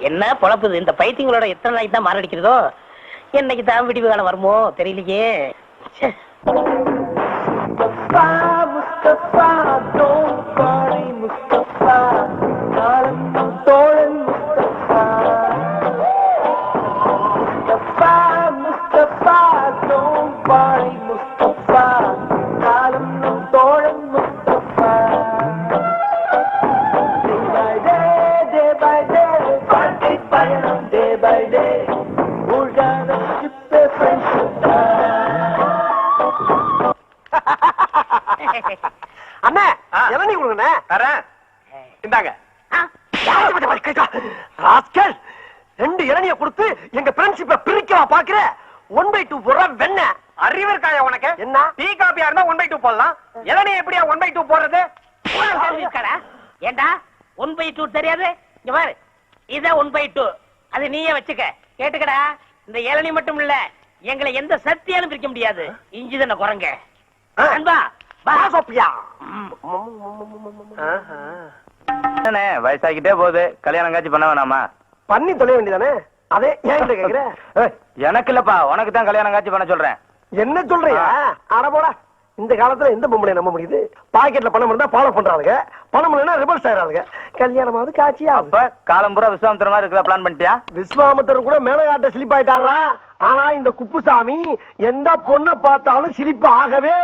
என்ன பொழப்புது இந்த பைத்தியங்களோட எத்தனை நாளைக்கு தான் மாரடிக்கிறதோ என்னைக்கு தான் விடிவு காலம் வருமோ தெரியலையே. அண்ணா இளநீ கொடுங்கண்ணே. தரேன், இந்தாங்க. ரெண்டு இளநிய கொடுத்து எங்க ஃப்ரெண்ட்ஷிப்பை பிரிக்கலாம் பாக்குற. 1/2 போடுற வெண்ண அறிவு இருக்காயா உனக்கு? என்ன டீ காபியா இருந்தா 1/2 போடலாம், இளநிய எப்படியா 1/2 போடுறது? ஏண்டா 1/2 தெரியாது? இங்க பாரு, இத 1/2 அது நீயே வச்சுக்க. கேட்டுக்கடா, இந்த இளநீ மட்டும் இல்ல, எங்களை எந்த சக்தியாலும் பிரிக்க முடியாது. இஞ்சி தானே குரங்க அன்பா வயசாகிட்டே போகுது, கல்யாணம் காட்சி பண்ண வேணாமா? பண்ணி தொலைய வேண்டியதானே. அதே ஏன் கேக்குற? எனக்கு இல்லப்பா, உனக்கு தான் கல்யாணம் காட்சி பண்ண சொல்றேன். என்ன சொல்றியா? அட போடா, இந்த காலத்துல எந்த பொம்பளை நம்ப முடியுது? பாக்கெட்ல பணம் இருந்தா ஃபாலோ பண்றாங்க, பணம் இல்லைன்னா ரிவர்ஸ் ஆயிராங்க. கல்யாணமாவது காட்சியா? அப்ப காலம் பூரா விஸ்வாமித்திர மாதிரி இருக்கிற பிளான் பண்ணிட்டியா? விஸ்வாமித்திரர் கூட மேலகாட்ட சிலிப் ஆயிட்டாரா? ஆனா இந்த குப்புசாமி எந்த பொண்ணை பார்த்தாலும் சிரிப்பு ஆகவே.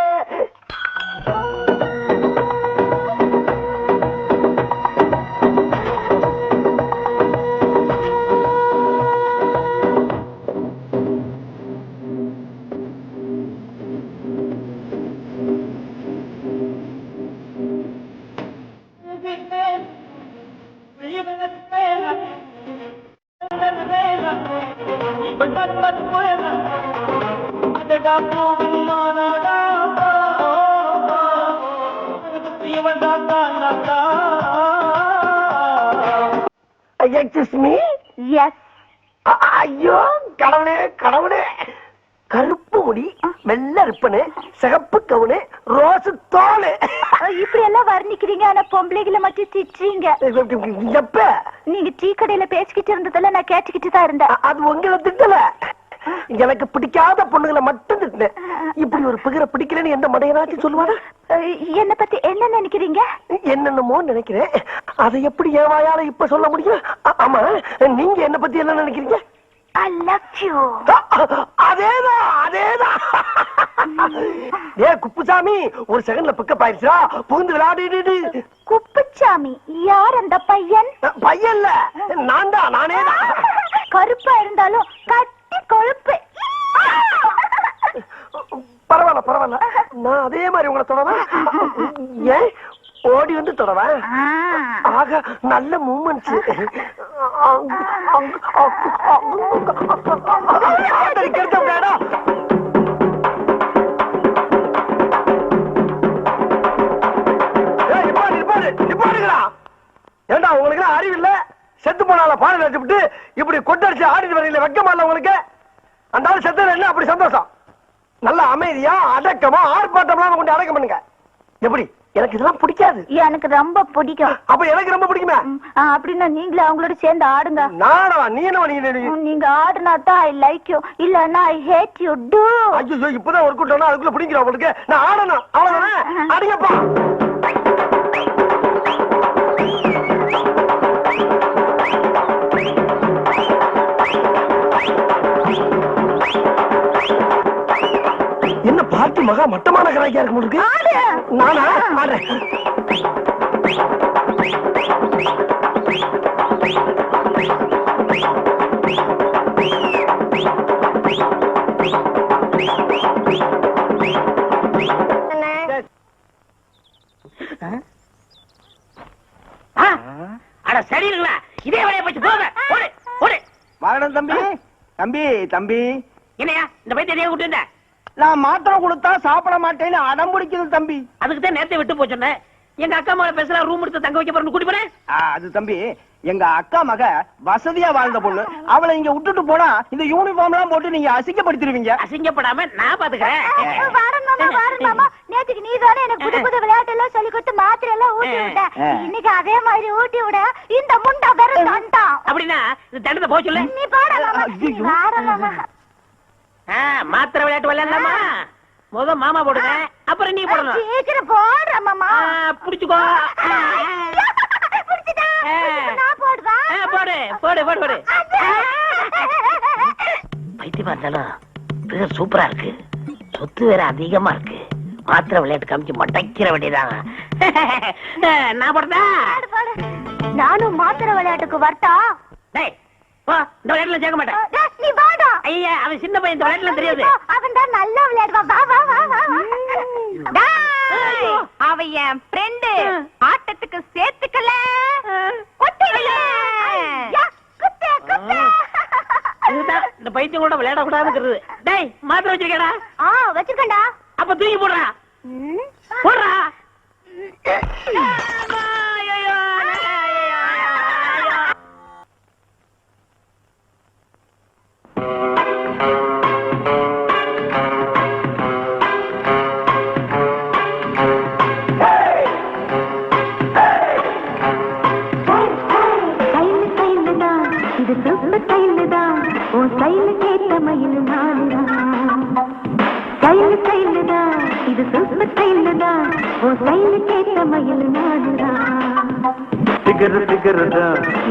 Excuse me? Yes. ஐயோ கடவுளே கடவுளே, கருப்பு முடி, வெள்ளை ரிப்பனு, சிகப்பு கவுனு, ரோஸ் தோலு, இப்படி எல்லாம் வர்ணிக்கிறீங்க, ஆனா பொம்பளைகளை மட்டும் திட்டுறீங்க. எப்ப நீங்க டீ கடையில பேசிக்கிட்டு இருந்ததெல்லாம் நான் கேட்டுக்கிட்டு தான் இருந்தேன். அது உங்களை திட்டல, எனக்கு பிடிக்காத பொண்ணுகளை மட்டும் திட்டினேன். இப்படி ஒரு பிகரை பிடிக்கலன்னு எந்த மடையனாச்சும் சொல்லுவானா? என்ன பத்தி என்ன நினைக்கிறீங்க? என்னென்னமோ நினைக்கிறேன், அதை எப்படி என் வாயால இப்ப சொல்ல முடியும்? ஆமா, நீங்க என்ன பத்தி என்ன நினைக்கிறீங்க? I love you. அதேதான் அதேதான். ஏ குப்புசாமி, ஒரு செகண்ட்ல பிக்கப் ஆயிடுச்சா? புகுந்து விளையாடிடு. குப்புசாமி யார் அந்த பையன்? பையன்ல நான் தான், நானே தான். கருப்பா இருந்தாலும் கட்டி கொழுப்பு. பரவாயில்ல பரவாயில்ல, நான் அதே மாதிரி உங்களை தொடவேன். ஏன் ஓடி வந்து தொடவேன்? ஆக நல்ல மூமெண்ட்ஸ். ஏண்டா உங்களுக்கு அறிவு இல்ல? செத்து போனால பாடல் வச்சுட்டு இப்படி கொட்டடிச்சு ஆடிட்டு வரீங்களே, வெக்கமா இல்ல உங்களுக்கு? அந்த ஆள் செத்துல என்ன அப்படி சந்தோஷம்? நல்ல அமைதியா அடக்கமா ஆர்ப்பாட்டம்லாம் கொண்டு அடக்கம் பண்ணுங்க. எப்படி? எனக்கு இதெல்லாம் பிடிக்காது. எனக்கு ரொம்ப பிடிக்கும். அப்ப எனக்கு ரொம்ப பிடிக்குமே. அப்படின்னா நீங்களே அவங்களோட சேர்ந்து ஆடுங்க. நானா? நீ என்ன? நீங்க ஆடுனா தான் ஐ லைக் யூ, இல்லன்னா ஐ ஹேட் யூ டு. ஐயோ, இப்பதான் ஒரு கூட்டம்னா அதுக்குள்ள பிடிக்கிறோம் உங்களுக்கு. நான் ஆடணும், அவ்வளவுதானே? அடிங்கப்பா. என்ன பார்ட்டி மகா மட்டமான கராக்கியா இருக்கு உங்களுக்கு? நானா ஆடுறேன். சரிங்களா? இதே வேலையை போச்சு போங்க. மரணம் தம்பி. தம்பி தம்பி, என்னையா இந்த பைத்திய கூட்டு வந்த? நான் மாத்திரை கொடுத்தா சாப்பிட மாட்டேன்னு அடம் பிடிக்குது தம்பி. அதுக்கு தான் நேரத்தை விட்டு போச்சோன்னே. எங்க அக்கா மேல பேசலாம், ரூம் எடுத்து தங்க வைக்க போறேன்னு கூட்டி போறேன். அது தம்பி, எங்க அக்கா மக வசதியா வாழ்ந்த பொண்ணு. அவளை இங்க விட்டுட்டு போனா இந்த யூனிஃபார்ம் எல்லாம் போட்டு நீங்க அசிங்கப்படுத்திடுவீங்க. அசிங்கப்படாம நான் பாத்துக்கிறேன். வாரன் மாமா, நேத்துக்கு நீ தானே எனக்கு புது புது விளையாட்டு எல்லாம் சொல்லி கொடுத்து மாத்திரை எல்லாம் ஊட்டி விட்ட. இன்னைக்கு அதே மாதிரி ஊட்டி விட இந்த முண்டா வெறும் தண்டம். அப்படின்னா இந்த தண்டத்தை போக சொல்லு. நீ போடா மாமா. வாரன் மாமா. மாத்திரை விளையாட்டு விளையாடலாமா? முத மாமா போடுங்க, அப்புறம் நீ போடணும். சீக்கிரம் போடுற மாமா. புடிச்சுக்கோ. நான் போடுவா. போடு போடு போடு போடு. பைத்தியமா இருந்தாலும் பிகர் சூப்பரா இருக்கு. சொத்து வேற அதிகமா இருக்கு. மாத்திரை விளையாட்டு காமிச்சு மொட்டைக்கிற வேண்டியதான். நான் போடுறா. நானும் மாத்திரை விளையாட்டுக்கு வரட்டா? டேய் போ, இந்த விளையாட்டுல சேர்க்க மாட்டேன். நீ வாடா. ஐயா, அவன் சின்ன பையன், இந்த விளையாட்டுல தெரியாது. அவன் தான் நல்லா விளையாடுவான். வா வா வா வா. அவ என் ஃப்ரெண்ட். ஆட்டத்துக்கு சேர்த்துக்கல. இதுதான் இந்த பைத்தியம் கூட விளையாட கூடாதுங்கிறது. டேய், மாத்திரை வச்சிருக்கடா? வச்சிருக்கேன்டா. அப்ப தூக்கி போடுறா. போடுறா.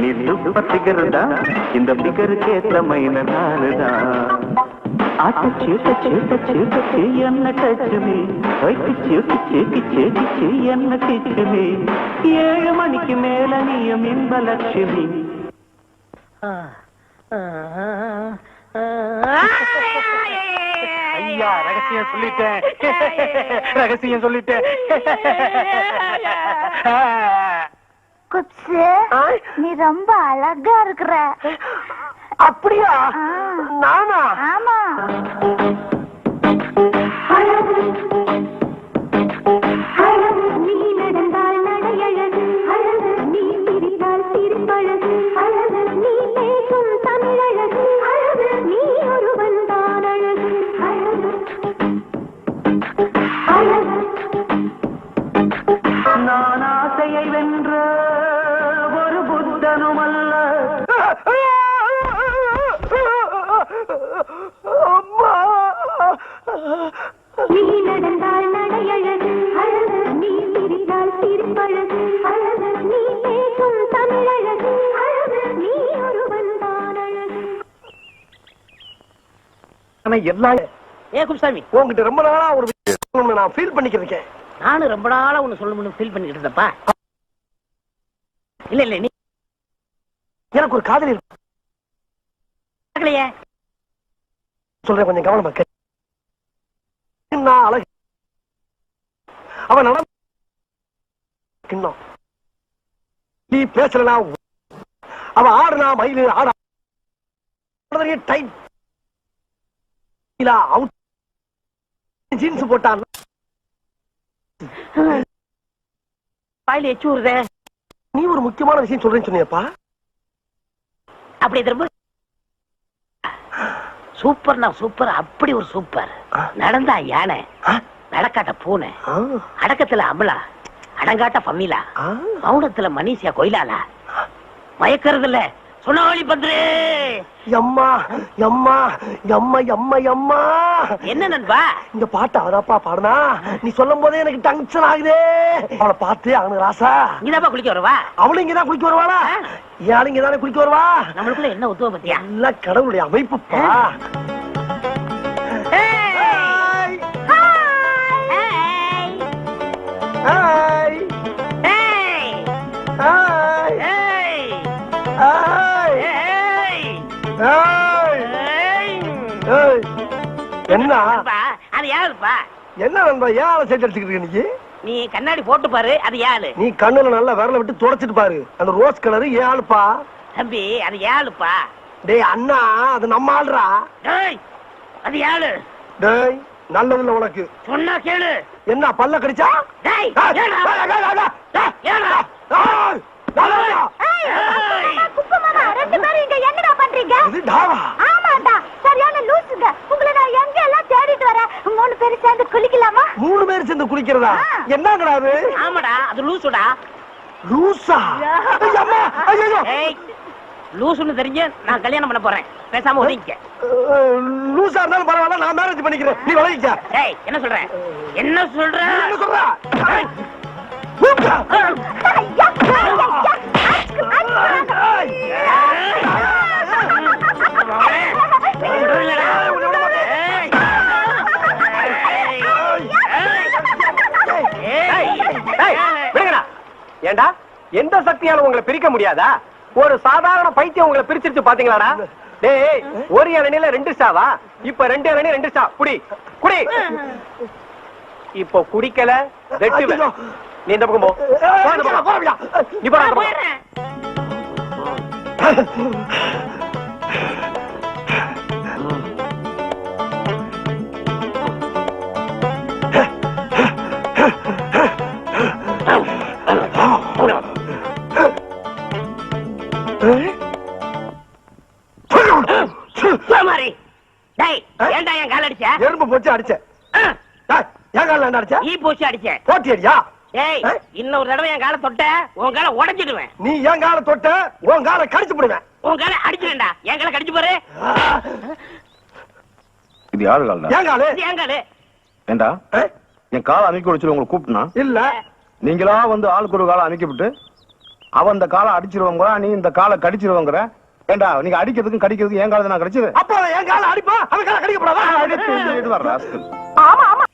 நீ சூப்பர் பிகர்தா, இந்த பிகருக்கு ஏத்த மயில நானுதான். ஆட்ட சீட்ட சீட்ட சீட்ட என்ன டச்சுமி, கிச்சு என்ன கிச்சுமி. 7 மணிக்கு மேல நீயும் இன்பலட்சுமி. ஐயா, ரகசியம் சொல்லிட்டேன். ரகசியம் சொல்லிட்டேன். குப்ஸு, நீ ரொம்ப அழகா இருக்கிற. அப்படியா? நானா? ஆமா. நீ நடந்தால் நடையழகு அழகு, நீ சிரித்தால் சிரிப்பழகு அழகு, நீ பேசும் தமிழழகு அழகு, நீ ஒருவன் தான் அழகு அழகு அழகு. நான் ஆசையை வென்ற ஒரு புத்தனும் அல்ல. நீ நடந்தால் நடையழகு அழகு, நீ சிரித்தால் சிரிப்பழகு அழகு, நீ பேசும் தமிழழகு அழகு, நீ ஒருவன் தான் அழகு. ஆனா எல்லாம் ஏ குப்சாமி, உங்ககிட்ட ரொம்ப நாளா ஒரு விஷயம் நான் ஃபீல் பண்ணிக்கிறேன். நானும் ரொம்ப நாளா ஒண்ணு சொல்லணும்னு ஃபீல் பண்ணிட்டு இருந்தப்பா. இல்ல இல்ல, நீ எனக்கு ஒரு காதலி இருக்கு. கேட்கலையே. சொல்றேன், கொஞ்சம் கவனமா கேளு. நான் அழகு, அவன் நட கிண்ணம். நீ பேசலனா அவ ஆடுனா மயிலு ஆடா டைட் அவுட் ஜீன்ஸ் போட்டான். வாயில எச்சு ஊறுதே. நீ ஒரு முக்கியமான விஷயம் சொல்றேன்னு சொன்னியப்பா. அப்படி திரும்ப சூப்பர்னா சூப்பர், அப்படி ஒரு சூப்பர். நடந்தா யானை, நடக்காட்ட பூனை, அடக்கத்துல அமலா, அடங்காட்ட பம்மிலா, மௌனத்துல மனிஷியா கொயிலாலா, மயக்கறதுல சுனாவளி பந்து. எம்மா எம்மா எம்மா எம்மா எம்மா. என்ன நண்பா இந்த பாட்டு அவதாப்பா பாடுனா? நீ சொல்லும் போதே எனக்கு டென்ஷன் ஆகுதே. அவளை பார்த்து அவனுக்கு ராசா. இங்கதாப்பா குளிக்க வருவா? அவளும் இங்கதான் குளிக்க வருவாளா? ஏன் இங்கதானே குளிக்க வருவா? நம்மளுக்குள்ள என்ன உத்துவ பத்தியா? நல்ல கடவுளுடைய அமைப்புப்பா. என்ன அது யாருப்பா? என்ன நண்பா, ஏன் ஆளை சேர்த்து அடிச்சுக்கிட்டு நீ? நீ கண்ணாடி போட்டு பாரு, அது யாரு? நீ கண்ணுல நல்லா விரல விட்டு தொடச்சிட்டு பாரு. அந்த ரோஸ் கலரு ஏன் ஆளுப்பா? தம்பி, அது யாருப்பா? டேய் அண்ணா, அது நம்ம ஆளுடா. டேய், அது யாரு? டேய், நல்லதுல உனக்கு சொன்னா கேளு. என்ன பல்ல கடிச்சா? டேய், டேய், ஏடா? டேய், டேய், டேய், டேய், ஏடா? டேய், குப்பு மாமா, 2 பேரும் இங்க என்னடா பண்றீங்க? ஆமாண்டா, சரியான லூசுங்க. உங்களை நான் எங்க எல்லாம் தேடிட்டு வரேன். 3 பேரும் சேர்ந்து குளிக்கலாமா? 3 பேர் சேர்ந்து குளிக்கிறதா? என்னங்கடா அது? ஆமாடா, அது லூசுடா. லூசா? அம்மா, ஐயோ! ஏய், லூசுன்னு தெரிஞ்சு நான் கல்யாணம் பண்ண போறேன். பேசாம ஒதுங்கிக்க. லூசா இருந்தாலும் பரவாயில்ல, நான் மேரேஜ் பண்ணிக்கிறேன். நீ விலகிக்க. ஏய், என்ன சொல்ற? என்ன சொல்ற? என்ன சொல்ற? ஏய். ஐயா, ஐயா, ஏண்டா, எந்த சக்தியால உங்களை பிரிக்க முடியாதா? ஒரு சாதாரண பைத்தியம் உங்களை பிரிச்சிருச்சு பாத்தீங்களாடா? டேய், ஒரு இளநில 2 ஸ்டாவா? இப்ப 2 இளநீ 2 ஸ்டா. குடி குடி. இப்போ குடிக்கல வெட்டுவேன். நீ இந்த பக்கம் போ. நீ போ. போயிடுறேன். மாதிரி. டேய், ஏன்டா என் கால் அடிச்ச? எறும்பு போச்சு அடிச்ச. என் கால அடிச்ச? ஈ பூச்சி அடிச்ச. போட்டி அடியா? ஏய், இன்னொரு தடவை என் காலை தொட்ட உன் காலை உடைச்சிடுவேன். நீ என் கால தொட்ட உன் கால கடிச்சு போடுவேன். உன் காலை அடிச்சிடுவேன்டா. என் காலை கடிச்சு பாரு. இது யாரு கால்டா? என் கால? இது என் காலு. ஏண்டா என் காலை அமைக்க வச்சு உங்களை கூப்பிட்டுனா இல்ல. நீங்களா வந்து ஆளுக்கு ஒரு காலை அமைக்கப்பட்டு அவன் இந்த காலை அடிச்சிருவாங்க, நீ இந்த காலை கடிச்சிருவாங்கற. ஏண்டா நீங்க அடிக்கிறதுக்கும் கடிக்கிறதுக்கும் என் காலை நான் கடிச்சது? அப்ப என் கால அடிப்பா, அவன் கால கடிக்க கூடாதா? இது வர ராஸ்கல். ஆமா ஆமா.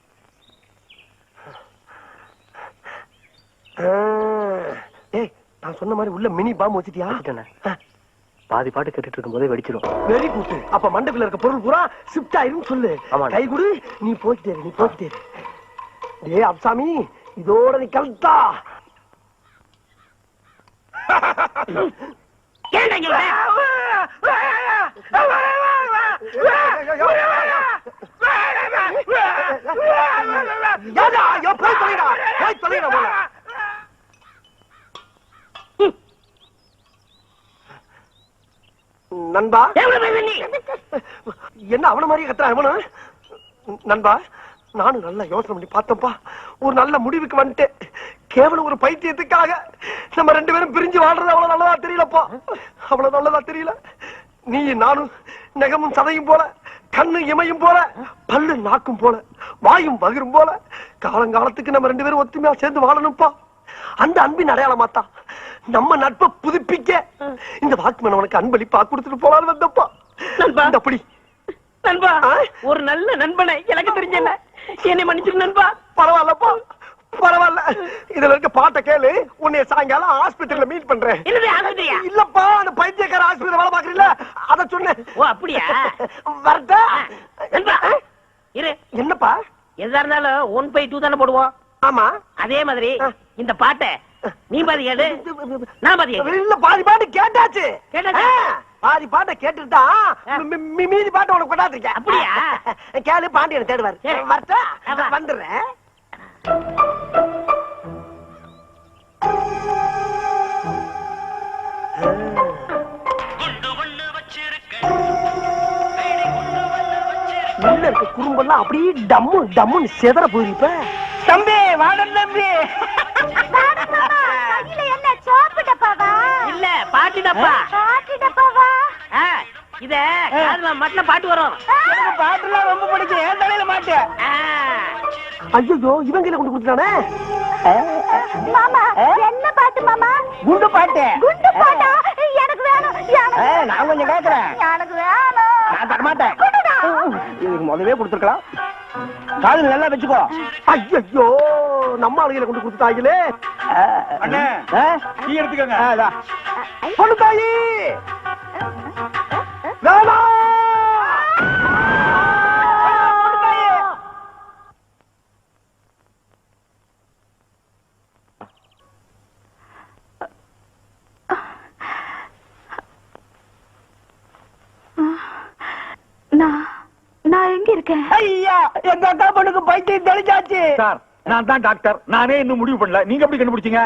ஏய், நான் சொன்ன மாதிரி உள்ள மினி பாம்பு வச்சிட்டியா? பாதி பாட்டு கேட்டுட்டு இருக்கும் போதே வெடிச்சிரும். Very good. அப்ப மண்டக்குள்ள இருக்க பொருள் பூரா ஷிஃப்ட் ஆயிரும் சொல்லு. கை குடு, நீ போய்க்கிட்டே இரு, நீ போய்க்கிட்டே இரு. டேய் அப்சாமி, இதோட நீ கல்தா. ஏன்டா இங்க வர? யாரா? யோ போய் தொலைடா. போய் தொலைடா போல. நண்பா, எவ்வளவு பேச நீ? என்ன அவன மாதிரி கத்துறா அவனு? நண்பா, நானும் நல்லா யோசனை பண்ணி பார்த்தப்பா, ஒரு நல்ல முடிவுக்கு வந்துட்டேன். கேவலம் ஒரு பைத்தியத்துக்காக நம்ம 2 பேரும் பிரிஞ்சு வாழ்றது அவ்வளவு நல்லதா தெரியலப்பா. அவ்வளவு நல்லதா தெரியல. நீ நானும் நகமும் சதையும் போல, கண்ணு இமையும் போல, பல்லு நாக்கும் போல, வாயும் பகிரும் போல காலங்காலத்துக்கு நம்ம 2 பேரும் ஒத்துமையா சேர்ந்து வாழணும்ப்பா. அந்த அன்பின் அடையாளமாத்தா நம்ம நட்பை புதுப்பிக்க இந்த வாக்குமன் உனக்கு அன்பளிப்பா கொடுத்துட்டு போலான்னு வந்தப்பா. நண்பா, அப்படி நண்பா, ஒரு நல்ல நண்பனை எனக்கு தெரிஞ்சல. என்னை மன்னிச்சிரு நண்பா. பரவாயில்லப்பா, பரவாயில்ல. இதுல இருக்க பாட்டை கேளு. உன்னை சாயங்காலம் ஆஸ்பத்திரியில மீட் பண்றேன். என்னது ஆஸ்பத்திரியா? இல்லப்பா, அந்த பைத்தியக்கார ஆஸ்பத்திரி வேலை பாக்குறீங்களா, அத சொன்னேன். ஓ அப்படியா? வரட்டா? நண்பா இரு. என்னப்பா? எதா இருந்தாலும் 1/2 தானே போடுவோம். ஆமா, அதே மாதிரி இந்த பாட்டை நீ பாதி கேடு, நான் பாதி கேடு. இல்ல, பாதி பாட்டு கேட்டாச்சு. கேட்டாச்சா? பாதி பாட்டை கேட்டுட்டா மீதி பாட்டு உனக்கு கொண்டாந்துருக்கேன். அப்படியா? கேளு, பாண்டியனை தேடுவாரு. சரி. வரட்டா? ஆமா. வந்துடுறேன். உள்ள இருக்க குறும்பெல்லாம் அப்படியே டம்மு டம்முன்னு செதற போயிருப்ப. தம்பி வாடன் தம்பி. கையில என்ன சோப்பு டப்பாவா? இல்ல, பாட்டு டப்பா. பாட்டு டப்பாவா? இத காதுல மட்டும் பாட்டு வரும். எனக்கு பாட்டுலாம் ரொம்ப பிடிக்கும். என் தலையில மாட்டு. ஐயோ, இவன் கையில கொண்டு கொடுத்தானே. மாமா, என்ன பாட்டு மாமா? குண்டு பாட்டு. குண்டு பாட்டா? எனக்கு வேணும். நான் கொஞ்சம் கேக்குறேன். எனக்கு வேணும். நான் தரமாட்டேன். கொடுடா. இதுக்கு முதவே கொடுத்துருக்கலாம். காதுல நல்லா வச்சுக்கோ. ஐயோ, நம்ம ஆளுகளை கொண்டு கொடுத்தாங்களே. அண்ணே, டீ எடுத்துக்கங்க. பொண்ணு தாயி வேணாம். நான் எங்க இருக்கேன்? ஐயா, எங்க அக்கா பொண்ணுக்கு பைத்தியம் தெளிச்சாச்சு. சார், நான் தான் டாக்டர். நானே இன்னும் முடிவு பண்ணல. நீங்க எப்படி கண்டுபிடிச்சீங்க?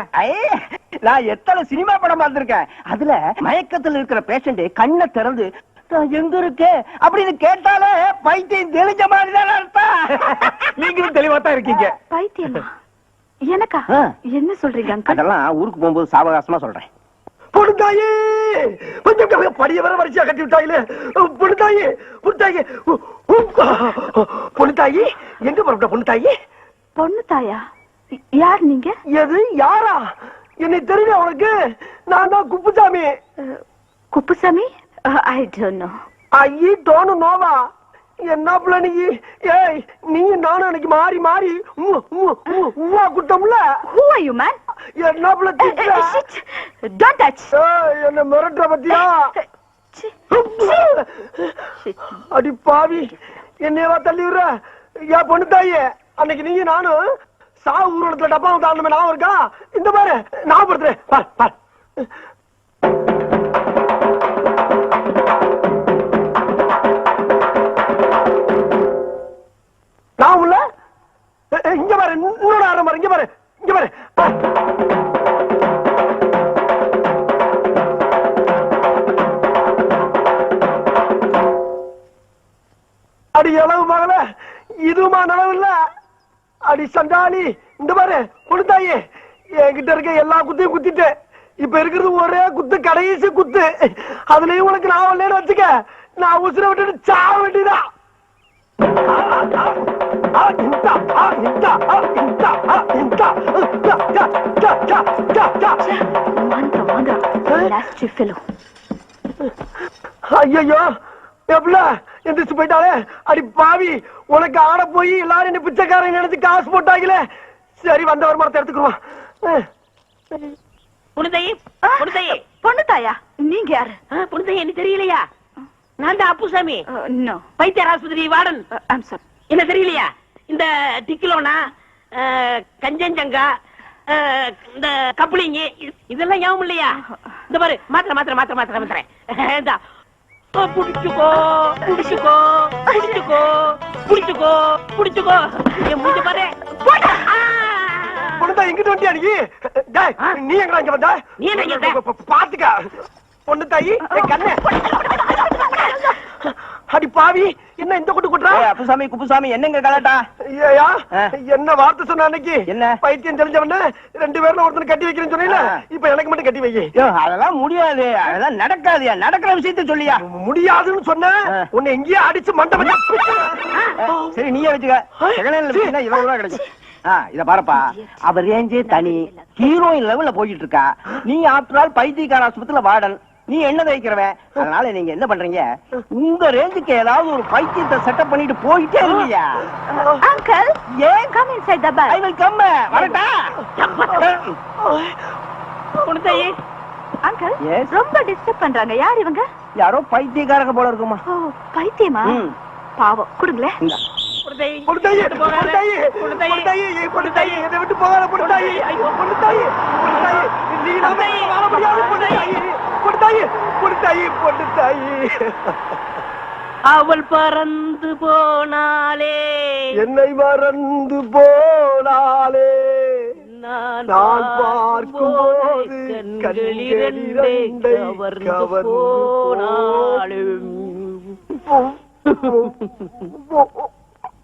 நான் எத்தனை சினிமா படம் பார்த்திருக்கேன். அதுல மயக்கத்துல இருக்கிற பேஷண்ட் கண்ணை திறந்து நான் எங்க இருக்கேன் அப்படின்னு கேட்டாலே பைத்தியம் தெளிஞ்ச மாதிரி தான் அர்த்தம். நீங்களும் தெளிவா தான் இருக்கீங்க. பைத்தியமா? எனக்கா? என்ன சொல்றீங்க அங்கிள்? அதெல்லாம் ஊருக்கு போகும்போது சாவகாசமா சொல்றேன். பொண்ணுத்தாயி கொஞ்சம் படிய வர வரிசையா கட்டி விட்டாயிலே. பொண்ணுத்தாயி பொண்ணுத்தாயி பொண்ணுத்தாயி எங்க போற பொண்ணுத்தாயி? பொண்ணு தாயா? யார் நீங்க? எது யாரா? என்னை தெரியல உனக்கு? நான் தான் Kuppusamy. Kuppusamy? I don't know. I don't நோவா? என்ன பிள்ளை நீ? ஏய் நீ நானும் எனக்கு மாறி மாறி Uva குட்டம்ல. Who are you man? என்ன பிள்ளை திட்டுற? Don't touch. என்ன மிரட்டுற பத்தியா? அடி பாவி என்னையவா தள்ளி விடுற? ஏன் பொண்ணு தாயே, அன்னைக்கு நீங்க நானும் சாவு ஊர்வலத்துல டப்பா தாண்டமே ஞாபகம் இருக்கா? இந்த பாரு ஞாபகப்படுத்துறேன் பார் பார். நான் உள்ள இங்க பாரு, இன்னொரு ஆரம் பாரு, இங்க பாரு இங்க பாரு. அடி எளவு மகள, இதுமா நனவு இல்ல. அடி சண்டாளி, இந்த பாரு கொடுத்தாயே, என்கிட்ட இருக்க எல்லா குத்தையும் குத்திட்டு இப்ப இருக்கிறது ஒரே குத்து, கடைசி குத்து. அதுலயும் உனக்கு நான் இல்லைன்னு வச்சுக்க, நான் உசுர விட்டுட்டு சாவ வேண்டியதான். ஐயோ எப்பல எந்திரிச்சு போயிட்டாலே. அடி பாவி, உனக்கு ஆட போய் எல்லாரும் என்ன பிச்சைக்காரன் நினைச்சு காசு போட்டாங்களே. சரி வந்த வருமானத்தை எடுத்துக்குருவான். பொண்ணு தாயா? நீங்க யாரு? பொண்ணு என்ன தெரியலையா? நான் தான் அப்புசாமி, பைத்தியர் ஆஸ்பத்திரி வார்டன். என்ன தெரியலையா? இந்த டிக்கிலோனா, கஞ்சஞ்சங்கா, இந்த கப்ளிங் இதெல்லாம் ஞாபகம் இல்லையா? இந்த பாரு மாத்திரை மாத்திரை மாத்திரை மாத்திரை மாத்திரை. புடிச்சுக்கோ புடிச்சுக்கோ புடிச்சுக்கோ புடிச்சுக்கோ புடிச்சுக்கோ. என் முடிஞ்ச பாரு. பொண்ணுதான் எங்கிட்ட வண்டியா நீ? நீ எங்க இங்க வந்த? நீ என்ன பாத்துக்க பொண்ணு தாயி கண்ணு. அடி பாவி, என்ன இந்த கொட்டு கொட்டுறா? அப்புசாமி குப்புசாமி என்னங்க கலாட்டா? ஐயா என்ன வார்த்தை சொன்ன அன்னைக்கு? என்ன பைத்தியம் தெரிஞ்சவன 2 பேர்ல ஒருத்தனை கட்டி வைக்கிறேன்னு சொன்னீல, இப்ப எனக்கு மட்டும் கட்டி வை. அதெல்லாம் முடியாது, அதெல்லாம் நடக்காதுயா. நடக்கிற விஷயத்த சொல்லியா? முடியாதுன்னு சொன்ன உன்னை எங்கேயே அடிச்சு மண்டபம். சரி நீயே வச்சுக்க, இவ்வளவு கிடைக்கும். இத பாருப்பா, அவர் ரேஞ்சே தனி, ஹீரோயின் லெவல்ல போயிட்டு இருக்கா. நீ ஆஃப்டர் ஆல் பைத்தியக்கார ஆஸ்பத்திரியில வார்டன், நீ என்ன தைக்கிறவன். அதனால நீங்க என்ன பண்றீங்க, உங்க ரேஞ்சுக்கு ஏதாவது ஒரு பைத்தியத்தை செட்டப் பண்ணிட்டு போயிட்டே இருக்கியா? அங்கிள் ஏன் come inside the bus? I will come. வரட்டா? பொண்ணுதாயே. அங்கிள் ரொம்ப டிஸ்டர்ப் பண்றாங்க. யார் இவங்க? யாரோ பைத்தியக்காரங்க போல இருக்குமா. பைத்தியமா? பாவம், கொடுங்களே. பொண்ணுதாயே பொண்ணுதாயே பொண்ணுதாயே பொண்ணுதாயே என்னை விட்டு போகாத பொண்ணுதாயே. பொண்ணுதாயே பொண்ணுதாயே நீ நம்ம வாழ முடியாது. பொண்ணுதாயே பொண்ணுதாயே பொண்ணுதாயே பொண்ணுதாயே. அவள் பறந்து போனாலே, என்னை மறந்து போனாலே, நான் பார்க்கும்போது கண்களிரண்டை கவர்ந்து போனாலும்